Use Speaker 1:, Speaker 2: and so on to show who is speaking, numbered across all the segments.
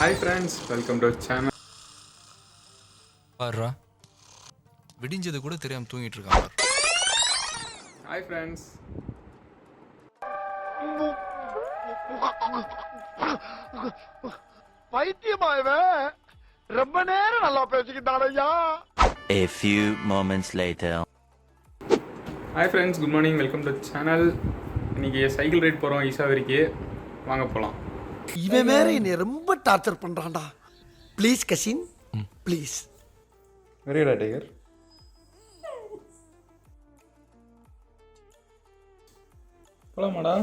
Speaker 1: Hi friends, welcome to channel.
Speaker 2: பாருடா விடிஞ்சது கூட தெரியாம தூங்கிட்டு இருக்கான்.
Speaker 1: Hi friends.
Speaker 3: பைத்தியமாயவன் ரொம்ப நேரம் நல்லா பேசிக்கிட்டான் ஐயா.
Speaker 4: A few moments later.
Speaker 1: Hi friends, good morning, welcome to channel. இன்னைக்கு சைக்கிள் ரைட் போறோம் ஈஷா வரைக்கும். வாங்க போலாம்.
Speaker 3: இவன் வேற என்னை ரொம்ப டார்ச்சர் பண்றான்டா. Please cousin please.
Speaker 1: வெரிடா டைகர். போலாமாடா?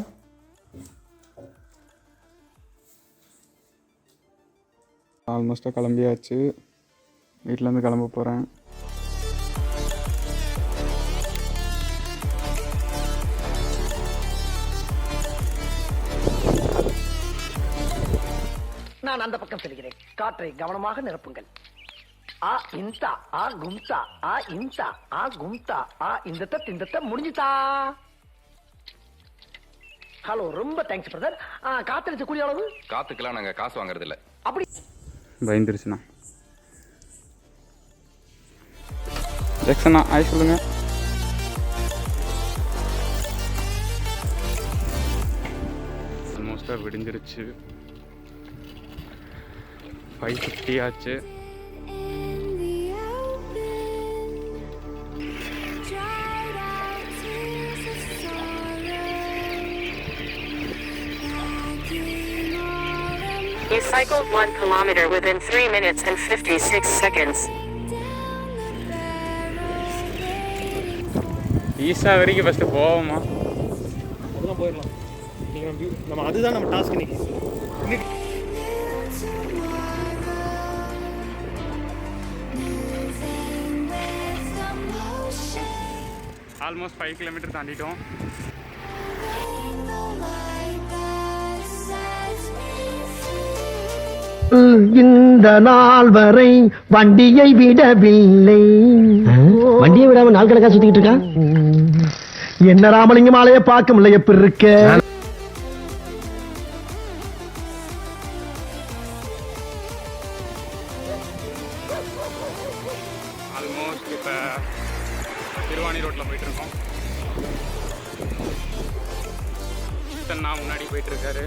Speaker 1: ஆல்மோஸ்ட்டாக கிளம்பியாச்சு. வீட்டிலேருந்து கிளம்ப போகிறேன்.
Speaker 5: நான் அந்த பக்கம் செல்கிறேன். காற்றை கவனமாக நிரப்புங்கள். ஆ இந்தா ஆ கும்தா ஆ இந்தா ஆ கும்தா ஆ இந்த முடிஞ்சுதா. ஹலோ, ரொம்ப தேங்க்ஸ் பிரதர். காத்தடிச்ச கூடிய அளவு
Speaker 6: காத்துக்கெல்லாம் நாங்க காசு வாங்குறது இல்ல.
Speaker 5: அப்படி
Speaker 1: பயந்துருச்சுண்ணா. ஜெக்சனா ஆய் சொல்லுங்க. ஆல்மோஸ்ட்டாக விடிஞ்சிருச்சு. 5:50 ஆச்சு.
Speaker 7: You cycled 1 kilometer within 3 minutes and 56 seconds.
Speaker 1: Isha வரைக்கும் ஃபஸ்ட்டு போவோமா?
Speaker 8: அதெல்லாம் போயிடலாம். நீங்கள் நம்ம அதுதான் நம்ம டாஸ்க் இன்னைக்கு.
Speaker 1: ஆல்மோஸ்ட் 5 கிலோமீட்டர் தாண்டிட்டோம்.
Speaker 5: இந்த நாள் வரை வண்டியை விடவில்லை. வண்டியை விடாம நாள் கணக்கா சுத்திக்கிட்டு இருக்கா. என்ன ராமலிங்க மாலையை பார்க்க முடியல. எப்படி இருக்க?
Speaker 1: ஆல்மோஸ்ட் இப்போ திருவாணி ரோட்டில் போயிட்டுருக்கோம். நான் முன்னாடி போயிட்டுருக்காரு.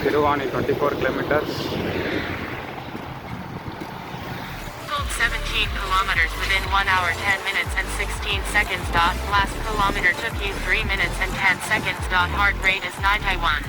Speaker 1: Tiruvani 24 kilometers.
Speaker 7: 17 kilometers within 1 hour 10 minutes and 16 seconds. Last kilometer took you 3 minutes and 10 seconds. Heart rate is 91.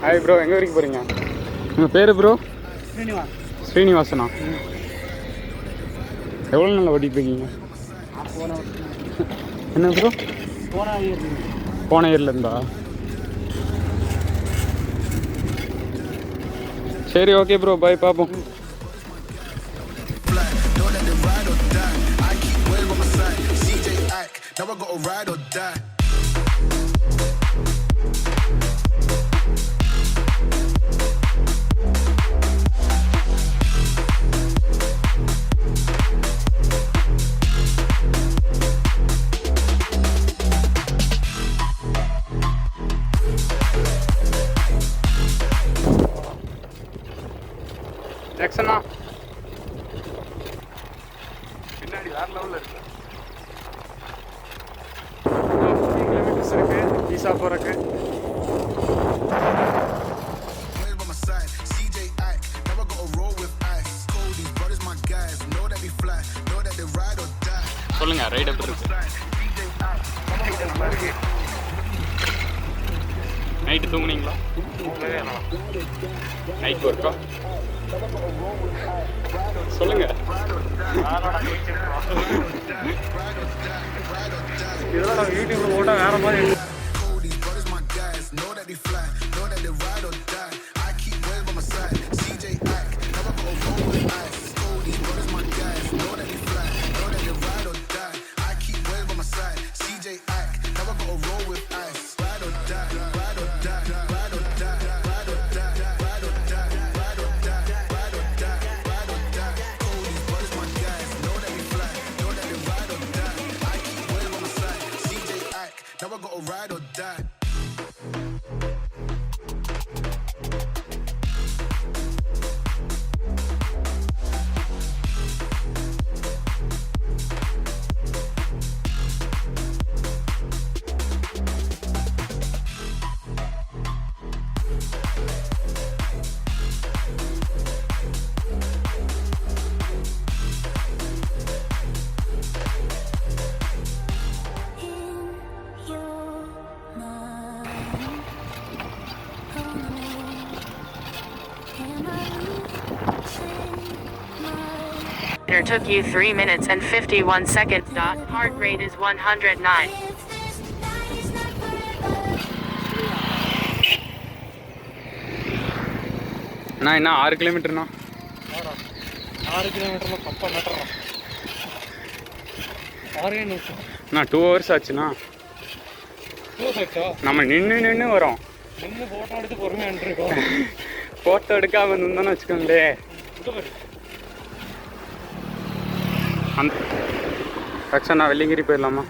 Speaker 1: Hi bro, எங்கே வரைக்கும் போகிறீங்க? உங்கள் பேர் ப்ரோ? ஸ்ரீனிவாசனா. எவ்வளோ நாள் ஓட்டிகிட்டு இருக்கீங்க? என்ன ப்ரோ? போன இயர்லேருந்தா? சரி, ஓகே ப்ரோ, பாய், பார்ப்போம். ஜெக்சனா பின்னாடி வேற லெவலில் இருக்கு. 50 கிலோமீட்டர்ஸ் இருக்கு ஈஷா போகிறக்கு. சொல்லுங்க, ரைட் எப்படி இருக்கு? நைட்டு தூங்குனீங்களா? நைட் ஒர்க்கா? சொல்லுங்க.
Speaker 8: இதெல்லாம் நம்ம யூடியூப்ல போட்டா வேற மாதிரி இருக்கு.
Speaker 7: It took you 3 minutes and 51 seconds. Heart rate is 109.
Speaker 1: அண்ணா என்ன 6 கிலோமீட்டர்ண்ணா?
Speaker 8: 6 கிலோமீட்டர்ல 10 மீட்டர். 6 நிமிஷம்.
Speaker 1: அண்ணா 2 ஹவர்ஸ் ஆச்சுண்ணா. நம்ம நின்று வரோம்.
Speaker 8: நின்று ஃபோட்டோ எடுத்து பொறுமையாக நின்றுருக்கோம்.
Speaker 1: ஃபோட்டோ எடுக்காம இருந்தோன்னு வச்சுக்கோங்களே. அந்த ரக்ஷனா வெள்ளிங்கிரி போயிடலாமா?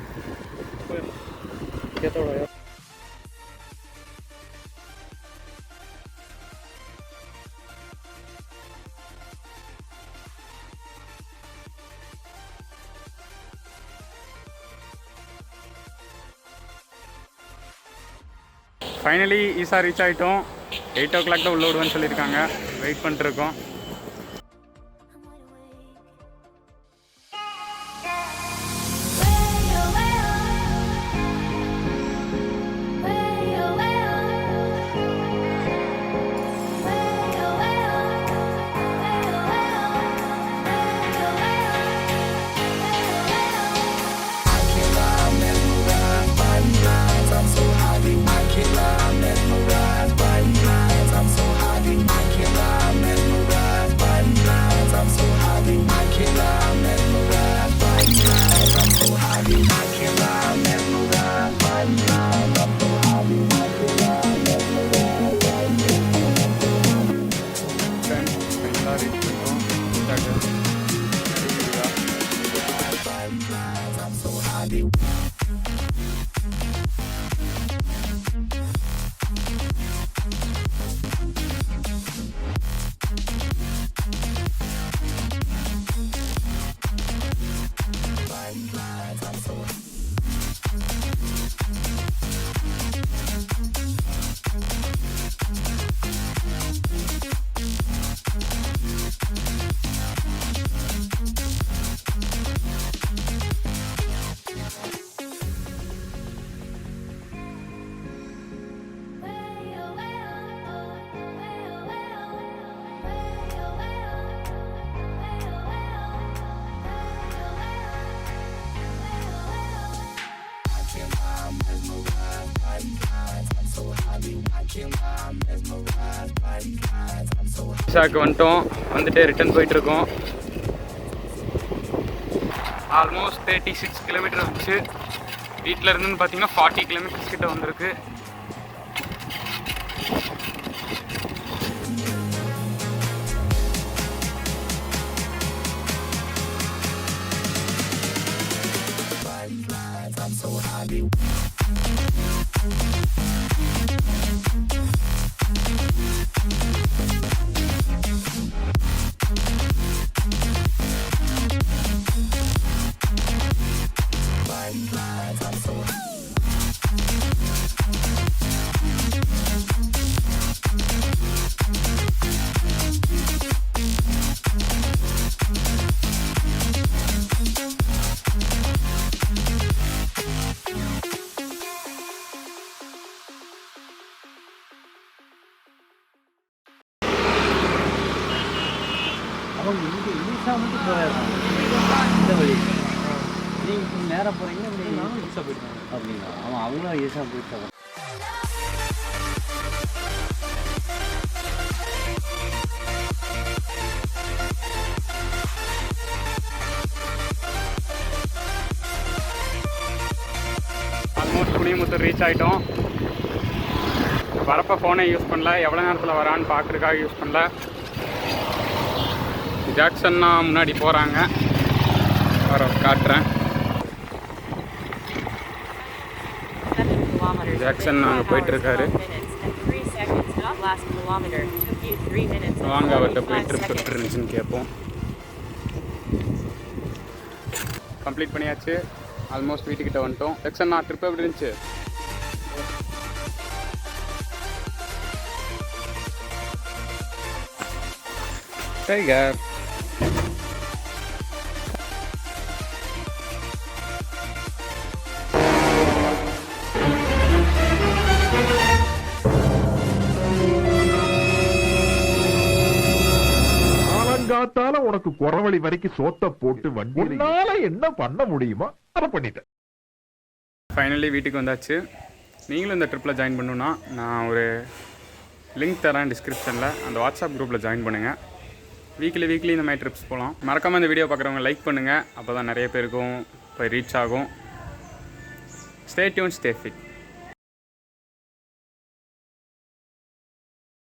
Speaker 1: ஃபைனலி ஈஷா ரீச் ஆகிட்டோம். 8 o'clock தான் உள்ள விடுவேன்னு சொல்லியிருக்காங்க. வெயிட் பண்ணிட்டுருக்கோம். ஈஷாவுக்கு வந்துட்டு ரிட்டர்ன் போயிட்டுருக்கோம். ஆல்மோஸ்ட் 36 கிலோமீட்டர் வந்துச்சு. வீட்டில் இருந்துன்னு பார்த்தீங்கன்னா 40 கிலோமீட்டர்ஸ் கிட்ட வந்திருக்கு.
Speaker 9: மட்டும் போயிருக்கான் இந்த வழி. நீங்கள் நேராக போகிறீங்கன்னா
Speaker 1: நானும் ஈஸா போயிட்டேன்.
Speaker 9: அப்படிங்களா? அவன் அவங்களும் ஈஸியாக போயிட்டு.
Speaker 1: ஆல்மோஸ்ட் குனிமுத்தூர் ரீச் ஆகிட்டோம். வரப்போ ஃபோனை யூஸ் பண்ணல, எவ்வளோ நேரத்தில் வரான்னு பார்க்குறதுக்காக யூஸ் பண்ணல. ஜாக்சன்னா முன்னாடி போகிறாங்க, வர காட்டுறேன். ஜாக்சன் அங்கே போயிட்டுருக்காரு. வாங்க அவர்கிட்ட போய் ட்ரிப் எப்படி இருந்துச்சுன்னு கேட்போம். கம்ப்ளீட் பண்ணியாச்சு, ஆல்மோஸ்ட் வீட்டுக்கிட்ட வந்துட்டோம். ஜாக்சன் ட்ரிப் எப்படி இருந்துச்சு? டைகர்
Speaker 10: காத்தால உனக்கு குறவழி வரைக்கும் சோத்த போட்டு வண்டியால என்ன பண்ண முடியுமா அதை பண்ணிட்டேன்.
Speaker 1: ஃபைனலி வீட்டுக்கு வந்தாச்சு. நீங்களும் இந்த ட்ரிப்பில் ஜாயின் பண்ணணுன்னா நான் ஒரு லிங்க் தரேன் டிஸ்கிரிப்ஷனில். அந்த வாட்ஸ்அப் குரூப்பில் ஜாயின் பண்ணுங்கள். வீக்லி இந்த மாதிரி ட்ரிப்ஸ் போகலாம். மறக்காமல் இந்த வீடியோ பார்க்குறவங்க லைக் பண்ணுங்கள், அப்போ தான் நிறைய பேருக்கும் போய் ரீச் ஆகும். Stay tune, stay fit.